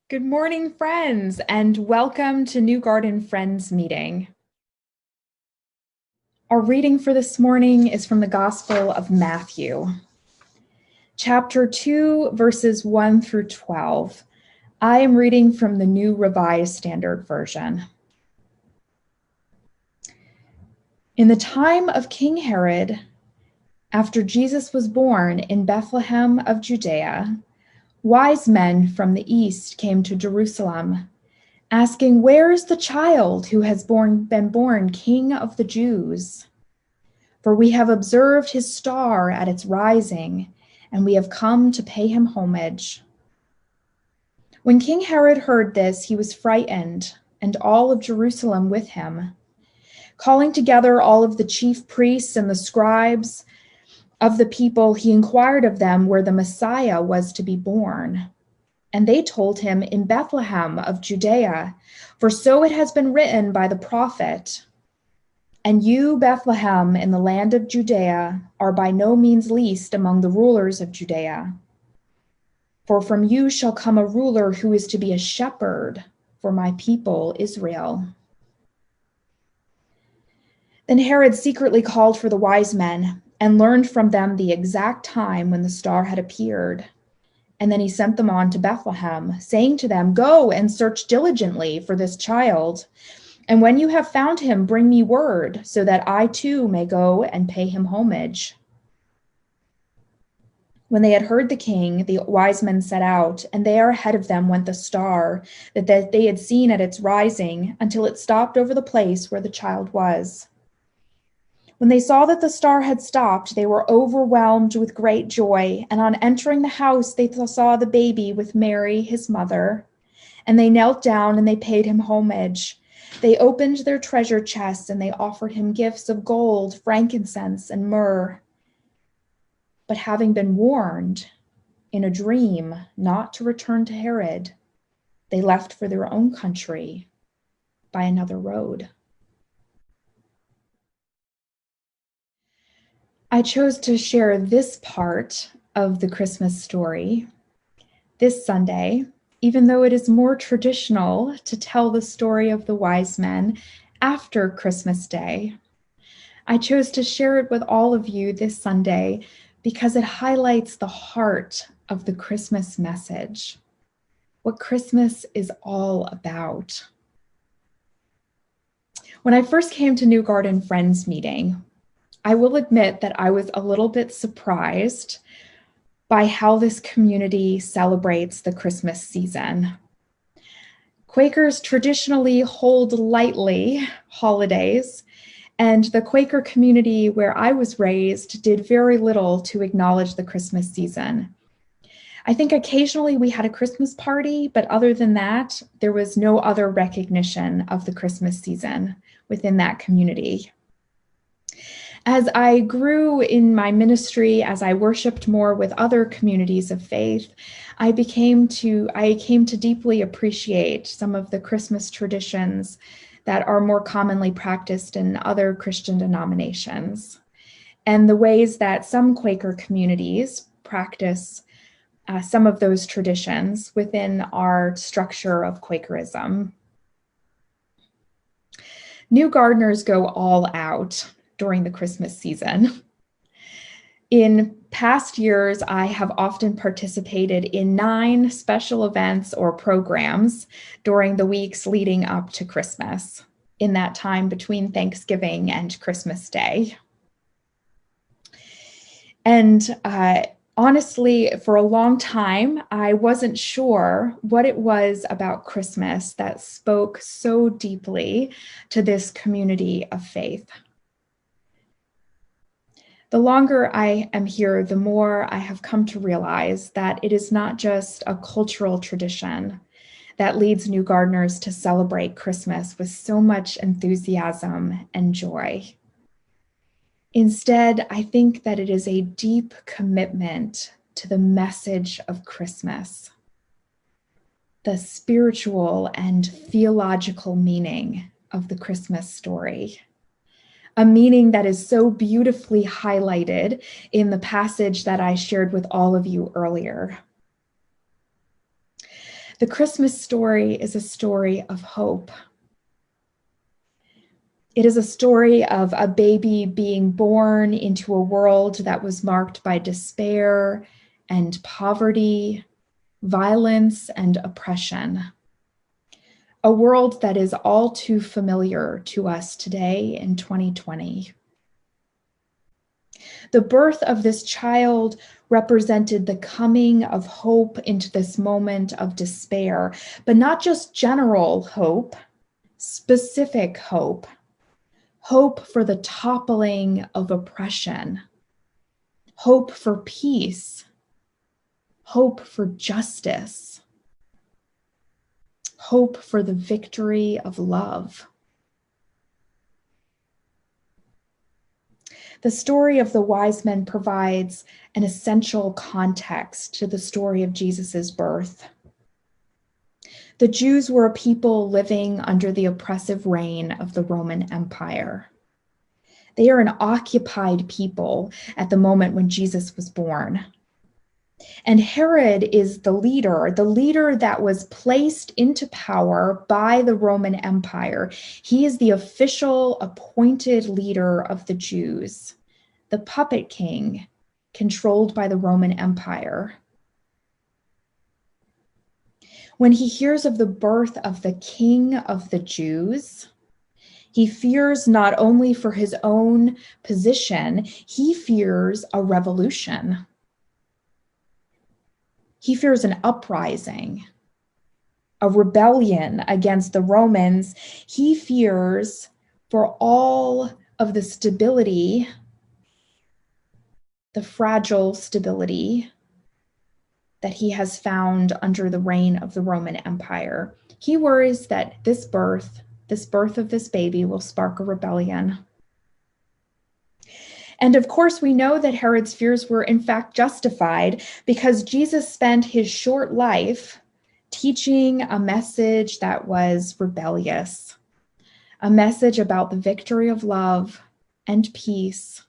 Good morning, friends, and welcome to New Garden Friends Meeting. Our reading for this morning is from the Gospel of Matthew, chapter 2, verses 1 through 12. I am reading from the New Revised Standard Version. In the time of King Herod, after Jesus was born in Bethlehem of Judea, wise men from the east came to Jerusalem, asking, "Where is the child who has been born King of the Jews? For we have observed his star at its rising, and we have come to pay him homage." When King Herod heard this, he was frightened, and all of Jerusalem with him. Calling together all of the chief priests and the scribes of the people, he inquired of them where the Messiah was to be born. And they told him, "In Bethlehem of Judea, for so it has been written by the prophet, 'And you, Bethlehem, in the land of Judea, are by no means least among the rulers of Judea. For from you shall come a ruler who is to be a shepherd for my people Israel.'" Then Herod secretly called for the wise men and learned from them the exact time when the star had appeared. And then he sent them on to Bethlehem, saying to them, "Go and search diligently for this child. And when you have found him, bring me word, so that I too may go and pay him homage." When they had heard the king, the wise men set out, and there ahead of them went the star that they had seen at its rising, until it stopped over the place where the child was. When they saw that the star had stopped, they were overwhelmed with great joy, and on entering the house, they saw the baby with Mary, his mother, and they knelt down and they paid him homage. They opened their treasure chests and they offered him gifts of gold, frankincense, and myrrh. But having been warned in a dream not to return to Herod, they left for their own country by another road. I chose to share this part of the Christmas story this Sunday, even though it is more traditional to tell the story of the wise men after Christmas Day. I chose to share it with all of you this Sunday because it highlights the heart of the Christmas message, what Christmas is all about. When I first came to New Garden Friends Meeting, I will admit that I was a little bit surprised by how this community celebrates the Christmas season. Quakers traditionally hold lightly holidays, and the Quaker community where I was raised did very little to acknowledge the Christmas season. I think occasionally we had a Christmas party, but other than that, there was no other recognition of the Christmas season within that community. As I grew in my ministry, as I worshiped more with other communities of faith, I came to deeply appreciate some of the Christmas traditions that are more commonly practiced in other Christian denominations, and the ways that some Quaker communities practice some of those traditions within our structure of Quakerism. New gardeners go all out during the Christmas season. In past years, I have often participated in 9 special events or programs during the weeks leading up to Christmas, in that time between Thanksgiving and Christmas Day. And honestly, for a long time, I wasn't sure what it was about Christmas that spoke so deeply to this community of faith. The longer I am here, the more I have come to realize that it is not just a cultural tradition that leads new gardeners to celebrate Christmas with so much enthusiasm and joy. Instead, I think that it is a deep commitment to the message of Christmas, the spiritual and theological meaning of the Christmas story. A meaning that is so beautifully highlighted in the passage that I shared with all of you earlier. The Christmas story is a story of hope. It is a story of a baby being born into a world that was marked by despair and poverty, violence and oppression. A world that is all too familiar to us today in 2020. The birth of this child represented the coming of hope into this moment of despair, but not just general hope, specific hope. Hope for the toppling of oppression, hope for peace, hope for justice, hope for the victory of love. The story of the wise men provides an essential context to the story of Jesus's birth. The Jews were a people living under the oppressive reign of the Roman Empire. They are an occupied people at the moment when Jesus was born. And Herod is the leader that was placed into power by the Roman Empire. He is the official appointed leader of the Jews, the puppet king controlled by the Roman Empire. When he hears of the birth of the King of the Jews, he fears not only for his own position, he fears a revolution. He fears an uprising, a rebellion against the Romans. He fears for all of the stability, the fragile stability that he has found under the reign of the Roman Empire. He worries that this birth of this baby will spark a rebellion. And of course, we know that Herod's fears were in fact justified because Jesus spent his short life teaching a message that was rebellious, a message about the victory of love and peace,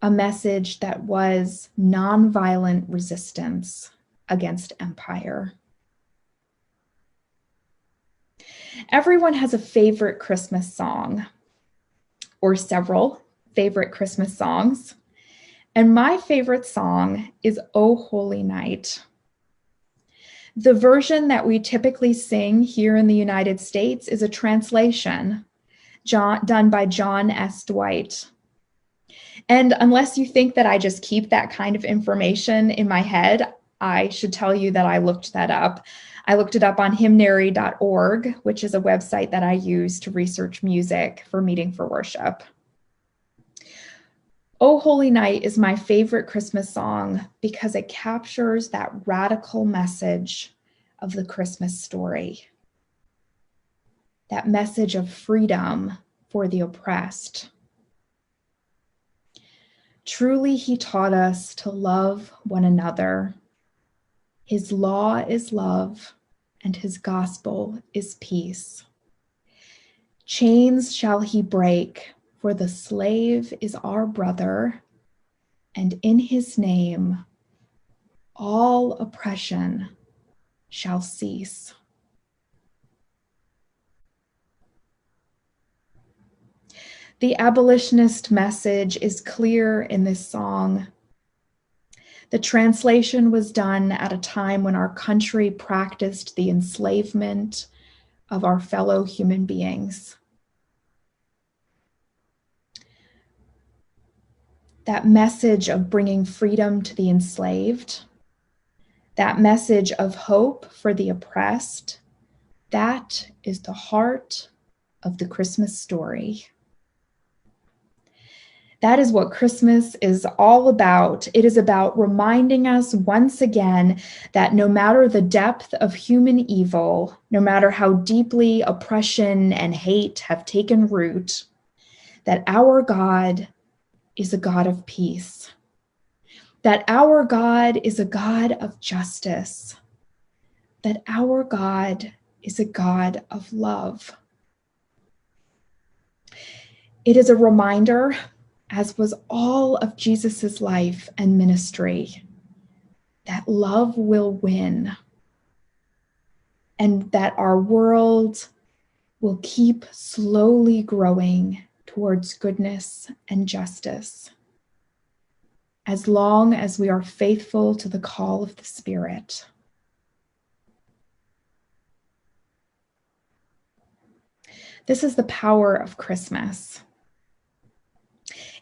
a message that was nonviolent resistance against empire. Everyone has a favorite Christmas song, or several favorite Christmas songs. And my favorite song is "O Holy Night." The version that we typically sing here in the United States is a translation done by John S. Dwight. And unless you think that I just keep that kind of information in my head, I should tell you that I looked that up. I looked it up on hymnary.org, which is a website that I use to research music for Meeting for Worship. "O Holy Night" is my favorite Christmas song because it captures that radical message of the Christmas story. That message of freedom for the oppressed. Truly, he taught us to love one another. His law is love, and his gospel is peace. Chains shall he break, for the slave is our brother, and in his name all oppression shall cease. The abolitionist message is clear in this song. The translation was done at a time when our country practiced the enslavement of our fellow human beings. That message of bringing freedom to the enslaved, that message of hope for the oppressed, that is the heart of the Christmas story. That is what Christmas is all about. It is about reminding us once again that no matter the depth of human evil, no matter how deeply oppression and hate have taken root, that our God is a God of peace, that our God is a God of justice, that our God is a God of love. It is a reminder, as was all of Jesus's life and ministry, that love will win. and that our world will keep slowly growing towards goodness and justice, as long as we are faithful to the call of the Spirit. This is the power of Christmas.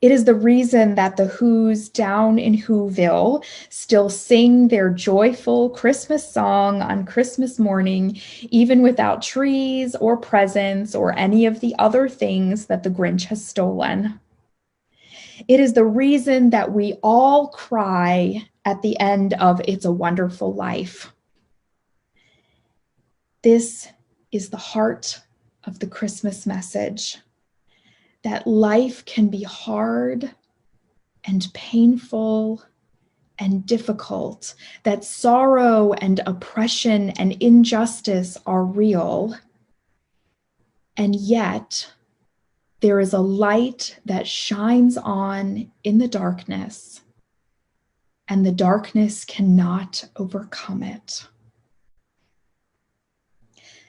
It is the reason that the Who's down in Whoville still sing their joyful Christmas song on Christmas morning, even without trees or presents or any of the other things that the Grinch has stolen. It is the reason that we all cry at the end of It's a Wonderful Life. This is the heart of the Christmas message, that life can be hard and painful and difficult, that sorrow and oppression and injustice are real. And yet, there is a light that shines on in the darkness, and the darkness cannot overcome it.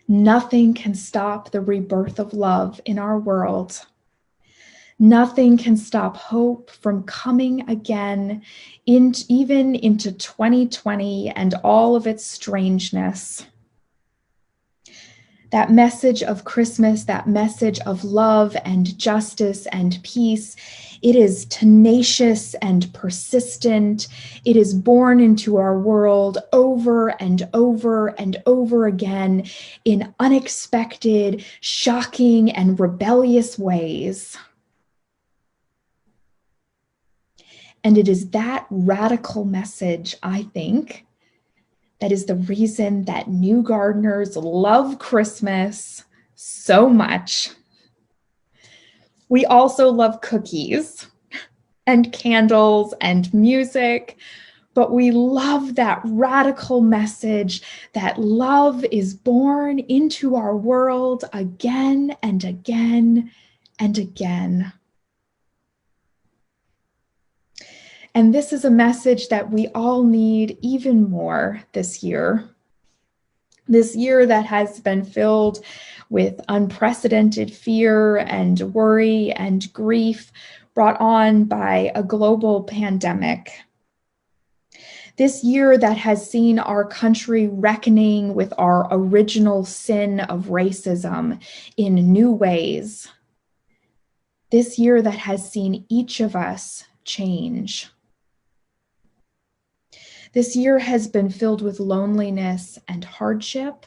Nothing can stop the rebirth of love in our world. Nothing can stop hope from coming again, even into 2020 and all of its strangeness. That message of Christmas, that message of love and justice and peace, it is tenacious and persistent. It is born into our world over and over and over again in unexpected, shocking, and rebellious ways. And it is that radical message, I think, that is the reason that new gardeners love Christmas so much. We also love cookies and candles and music, but we love that radical message that love is born into our world again and again and again. And this is a message that we all need even more this year. This year that has been filled with unprecedented fear and worry and grief brought on by a global pandemic. This year that has seen our country reckoning with our original sin of racism in new ways. This year that has seen each of us change. This year has been filled with loneliness and hardship,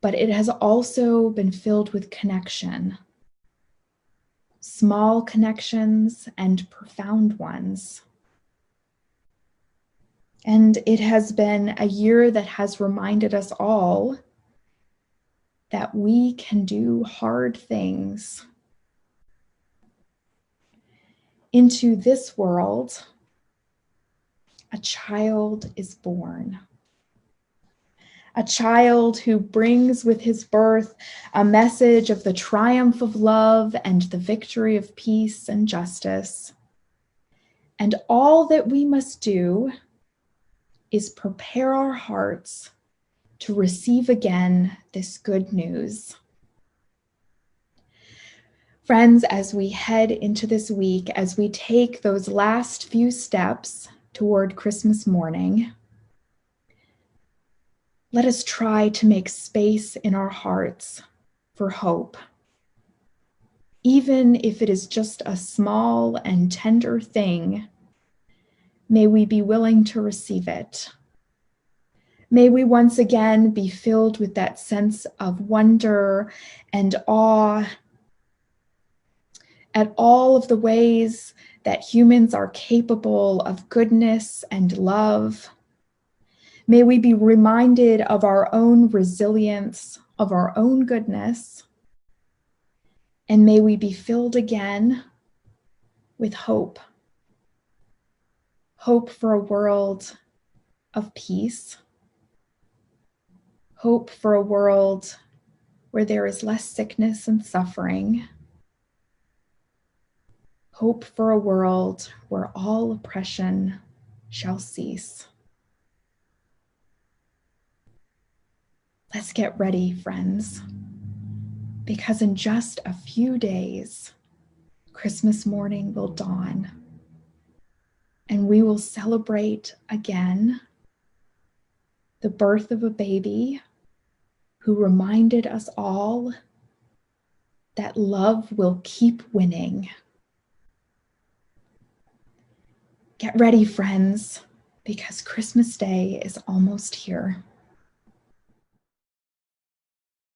but it has also been filled with connection. Small connections and profound ones. And it has been a year that has reminded us all that we can do hard things. Into this world, a child is born. A child who brings with his birth a message of the triumph of love and the victory of peace and justice. And all that we must do is prepare our hearts to receive again this good news. Friends, as we head into this week, as we take those last few steps toward Christmas morning, let us try to make space in our hearts for hope. Even if it is just a small and tender thing, may we be willing to receive it. May we once again be filled with that sense of wonder and awe at all of the ways that humans are capable of goodness and love. May we be reminded of our own resilience, of our own goodness, and may we be filled again with hope. Hope for a world of peace. Hope for a world where there is less sickness and suffering. Hope for a world where all oppression shall cease. Let's get ready, friends, because in just a few days, Christmas morning will dawn, and we will celebrate again the birth of a baby who reminded us all that love will keep winning. Get ready, friends, because Christmas Day is almost here.